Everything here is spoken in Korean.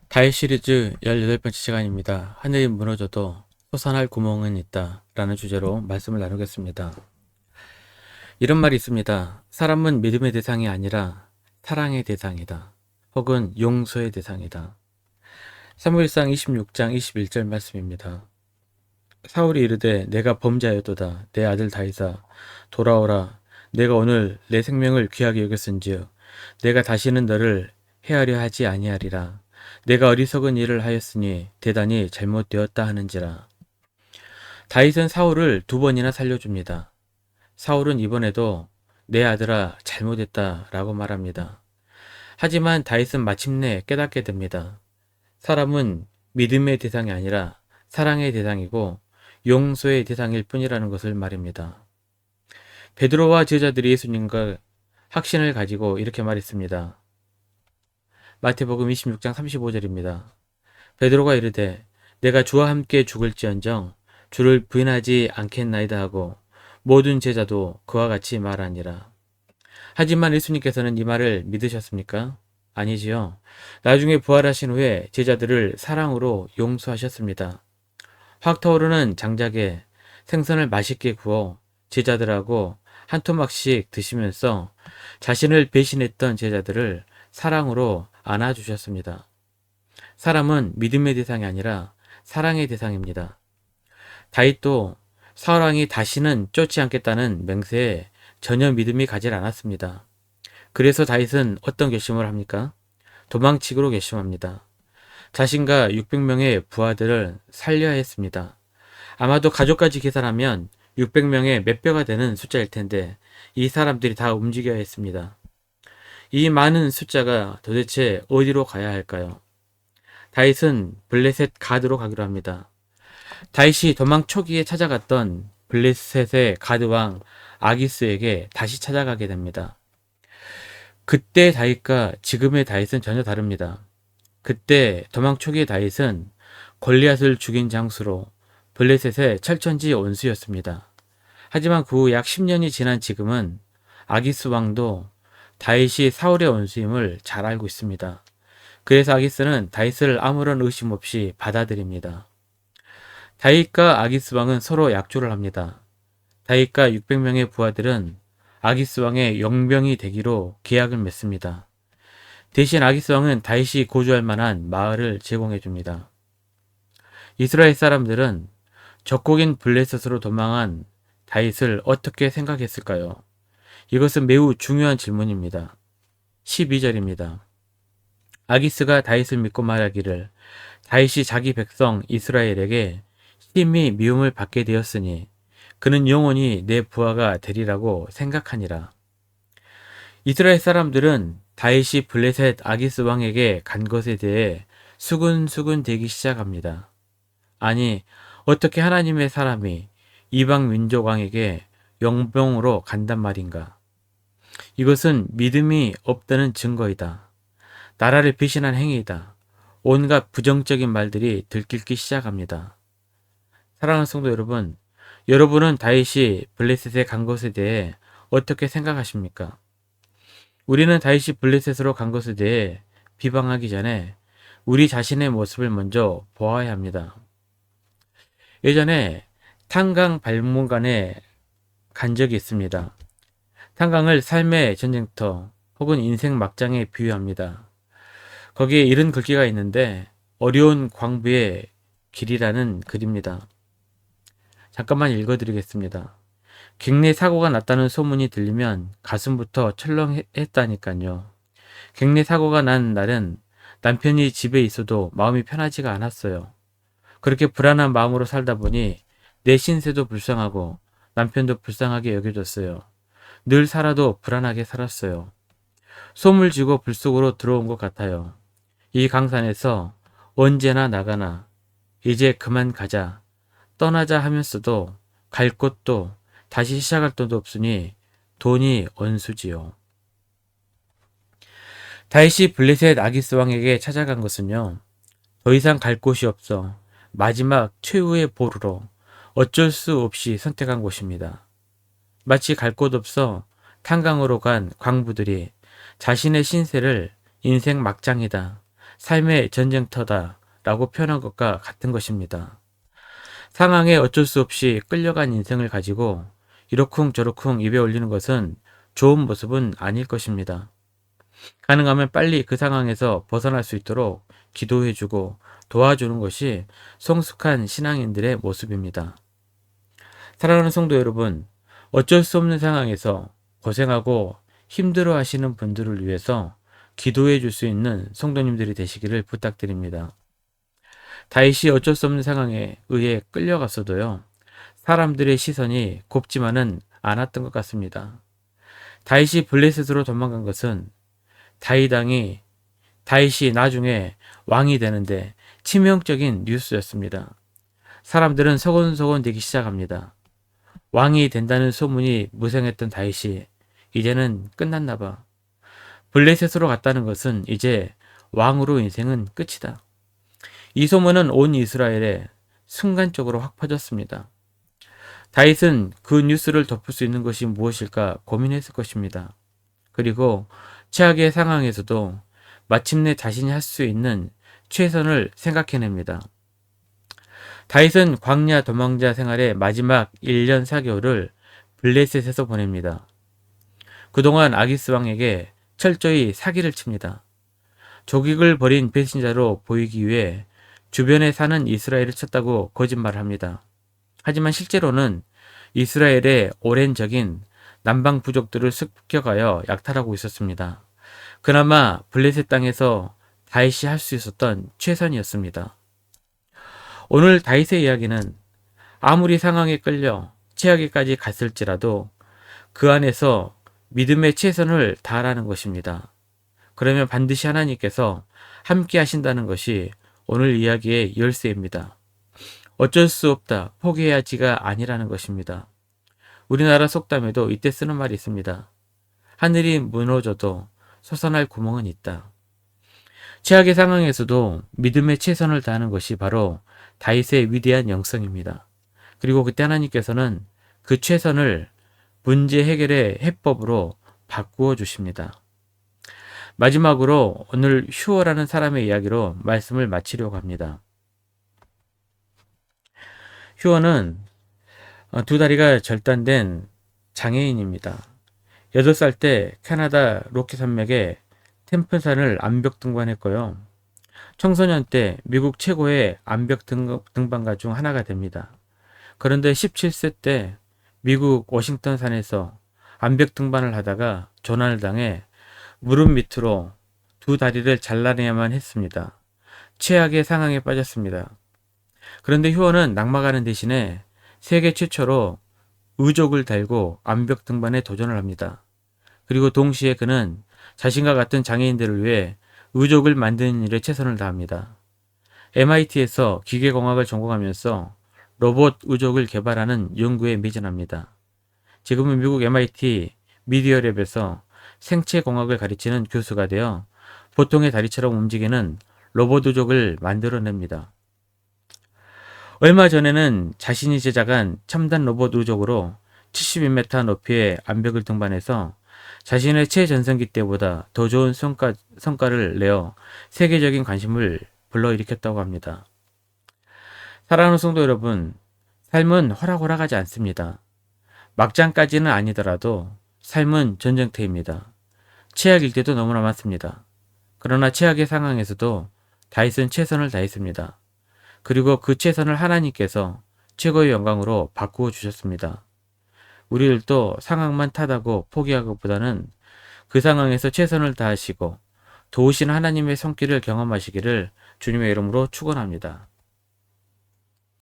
다윗 시리즈 18번째 시간입니다. 하늘이 무너져도 솟아날 구멍은 있다 라는 주제로 말씀을 나누겠습니다. 이런 말이 있습니다. 사람은 믿음의 대상이 아니라 사랑의 대상이다. 혹은 용서의 대상이다. 사무엘상 26장 21절 말씀입니다. 사울이 이르되 내가 범죄하였도다. 내 아들 다윗아 돌아오라. 내가 오늘 내 생명을 귀하게 여겼은즉 내가 다시는 너를 해하려 하지 아니하리라. 내가 어리석은 일을 하였으니 대단히 잘못되었다 하는지라. 다윗은 사울을 2번이나 살려줍니다. 사울은 이번에도 내 아들아 잘못했다 라고 말합니다. 하지만 다윗은 마침내 깨닫게 됩니다. 사람은 믿음의 대상이 아니라 사랑의 대상이고 용서의 대상일 뿐이라는 것을 말입니다. 베드로와 제자들이 예수님과 확신을 가지고 이렇게 말했습니다. 마태복음 26장 35절입니다. 베드로가 이르되 내가 주와 함께 죽을지언정 주를 부인하지 않겠나이다 하고 모든 제자도 그와 같이 말하니라. 하지만 예수님께서는 이 말을 믿으셨습니까? 아니지요. 나중에 부활하신 후에 제자들을 사랑으로 용서하셨습니다. 확 타오르는 장작에 생선을 맛있게 구워 제자들하고 한 토막씩 드시면서 자신을 배신했던 제자들을 사랑으로 안아주셨습니다. 사람은 믿음의 대상이 아니라 사랑의 대상입니다. 다윗도 사울왕이 다시는 쫓지 않겠다는 맹세에 전혀 믿음이 가지 않았습니다. 그래서 다윗은 어떤 결심을 합니까? 도망치기로 결심합니다. 자신과 600명의 부하들을 살려야 했습니다. 아마도 가족까지 계산하면 600명의 몇 배가 되는 숫자일 텐데 이 사람들이 다 움직여야 했습니다. 이 많은 숫자가 도대체 어디로 가야 할까요? 다윗은 블레셋 가드로 가기로 합니다. 다윗이 도망 초기에 찾아갔던 블레셋의 가드왕 아기스에게 다시 찾아가게 됩니다. 그때 다윗과 지금의 다윗은 전혀 다릅니다. 그때 도망 초기의 다윗은 골리앗을 죽인 장수로 블레셋의 철천지 원수였습니다. 하지만 그 후 약 10년이 지난 지금은 아기스 왕도 다윗이 사울의 원수임을 잘 알고 있습니다. 그래서 아기스는 다윗을 아무런 의심 없이 받아들입니다. 다윗과 아기스 왕은 서로 약조를 합니다. 다윗과 600명의 부하들은 아기스 왕의 용병이 되기로 계약을 맺습니다. 대신 아기스 왕은 다윗이 거주할 만한 마을을 제공해 줍니다. 이스라엘 사람들은 적국인 블레셋으로 도망한 다윗을 어떻게 생각했을까요? 이것은 매우 중요한 질문입니다. 12절입니다. 아기스가 다윗을 믿고 말하기를 다윗이 자기 백성 이스라엘에게 심히 미움을 받게 되었으니 그는 영원히 내 부하가 되리라고 생각하니라. 이스라엘 사람들은 다윗이 블레셋 아기스 왕에게 간 것에 대해 수근수근 대기 시작합니다. 아니, 어떻게 하나님의 사람이 이방 민족 왕에게 용병으로 간단 말인가? 이것은 믿음이 없다는 증거이다. 나라를 배신한 행위이다. 온갖 부정적인 말들이 들끓기 시작합니다. 사랑하는 성도 여러분, 여러분은 다윗이 블레셋에 간 것에 대해 어떻게 생각하십니까? 우리는 다윗이 블레셋으로 간 것에 대해 비방하기 전에 우리 자신의 모습을 먼저 보아야 합니다. 예전에 탄광 박물관에 간 적이 있습니다. 탄광을 삶의 전쟁터 혹은 인생 막장에 비유합니다. 거기에 이런 글귀가 있는데 어려운 광부의 길이라는 글입니다. 잠깐만 읽어드리겠습니다. 갱내 사고가 났다는 소문이 들리면 가슴부터 철렁했다니까요. 갱내 사고가 난 날은 남편이 집에 있어도 마음이 편하지가 않았어요. 그렇게 불안한 마음으로 살다 보니 내 신세도 불쌍하고 남편도 불쌍하게 여겨졌어요. 늘 살아도 불안하게 살았어요. 솜을 쥐고 불 속으로 들어온 것 같아요. 이 강산에서 언제나 나가나 이제 그만 가자 떠나자 하면서도 갈 곳도 다시 시작할 돈도 없으니 돈이 원수지요. 다윗이 블레셋 아기스 왕에게 찾아간 것은요. 더 이상 갈 곳이 없어 마지막 최후의 보루로 어쩔 수 없이 선택한 곳입니다. 마치 갈 곳 없어 탄광으로 간 광부들이 자신의 신세를 인생 막장이다, 삶의 전쟁터다 라고 표현한 것과 같은 것입니다. 상황에 어쩔 수 없이 끌려간 인생을 가지고 이러쿵저러쿵 입에 올리는 것은 좋은 모습은 아닐 것입니다. 가능하면 빨리 그 상황에서 벗어날 수 있도록 기도해주고 도와주는 것이 성숙한 신앙인들의 모습입니다. 사랑하는 성도 여러분, 어쩔 수 없는 상황에서 고생하고 힘들어 하시는 분들을 위해서 기도해 줄 수 있는 성도님들이 되시기를 부탁드립니다. 다윗이 어쩔 수 없는 상황에 의해 끌려갔어도요, 사람들의 시선이 곱지만은 않았던 것 같습니다. 다윗이 블레셋으로 도망간 것은 다윗이 나중에 왕이 되는데 치명적인 뉴스였습니다. 사람들은 서곤서곤 되기 시작합니다. 왕이 된다는 소문이 무성했던 다윗이 이제는 끝났나 봐. 블레셋으로 갔다는 것은 이제 왕으로 인생은 끝이다. 이 소문은 온 이스라엘에 순간적으로 확 퍼졌습니다. 다윗은 그 뉴스를 덮을 수 있는 것이 무엇일까 고민했을 것입니다. 그리고 최악의 상황에서도 마침내 자신이 할 수 있는 최선을 생각해냅니다. 다윗은 광야 도망자 생활의 마지막 1년 4개월을 블레셋에서 보냅니다. 그동안 아기스 왕에게 철저히 사기를 칩니다. 조직을 벌인 배신자로 보이기 위해 주변에 사는 이스라엘을 쳤다고 거짓말을 합니다. 하지만 실제로는 이스라엘의 오랜 적인 남방 부족들을 습격하여 약탈하고 있었습니다. 그나마 블레셋 땅에서 다윗이 할 수 있었던 최선이었습니다. 오늘 다윗의 이야기는 아무리 상황에 끌려 최악에까지 갔을지라도 그 안에서 믿음의 최선을 다하라는 것입니다. 그러면 반드시 하나님께서 함께 하신다는 것이 오늘 이야기의 열쇠입니다. 어쩔 수 없다, 포기해야지가 아니라는 것입니다. 우리나라 속담에도 이때 쓰는 말이 있습니다. 하늘이 무너져도 솟아날 구멍은 있다. 최악의 상황에서도 믿음의 최선을 다하는 것이 바로 다윗의 위대한 영성입니다. 그리고 그때 하나님께서는 그 최선을 문제 해결의 해법으로 바꾸어 주십니다. 마지막으로 오늘 휴어라는 사람의 이야기로 말씀을 마치려고 합니다. 휴어는 두 다리가 절단된 장애인입니다. 8살 때 캐나다 로키 산맥에 템플산을 암벽 등반했고요. 청소년 때 미국 최고의 암벽 등반가 중 하나가 됩니다. 그런데 17세 때 미국 워싱턴 산에서 암벽 등반을 하다가 조난을 당해 무릎 밑으로 두 다리를 잘라내야만 했습니다. 최악의 상황에 빠졌습니다. 그런데 휴어는 낙마가는 대신에 세계 최초로 의족을 달고 암벽 등반에 도전을 합니다. 그리고 동시에 그는 자신과 같은 장애인들을 위해 의족을 만드는 일에 최선을 다합니다. MIT에서 기계공학을 전공하면서 로봇 의족을 개발하는 연구에 매진합니다. 지금은 미국 MIT 미디어랩에서 생체공학을 가르치는 교수가 되어 보통의 다리처럼 움직이는 로봇 의족을 만들어냅니다. 얼마 전에는 자신이 제작한 첨단 로봇 의족으로 72m 높이의 암벽을 등반해서 자신의 최전성기 때보다 더 좋은 성과를 내어 세계적인 관심을 불러일으켰다고 합니다. 사랑하는 성도 여러분, 삶은 호락호락하지 않습니다. 막장까지는 아니더라도 삶은 전쟁터입니다. 최악일 때도 너무나 많습니다. 그러나 최악의 상황에서도 다윗은 최선을 다했습니다. 그리고 그 최선을 하나님께서 최고의 영광으로 바꾸어 주셨습니다. 우리들도 상황만 탓하고 포기하기보다는 그 상황에서 최선을 다하시고 도우신 하나님의 손길을 경험하시기를 주님의 이름으로 축원합니다.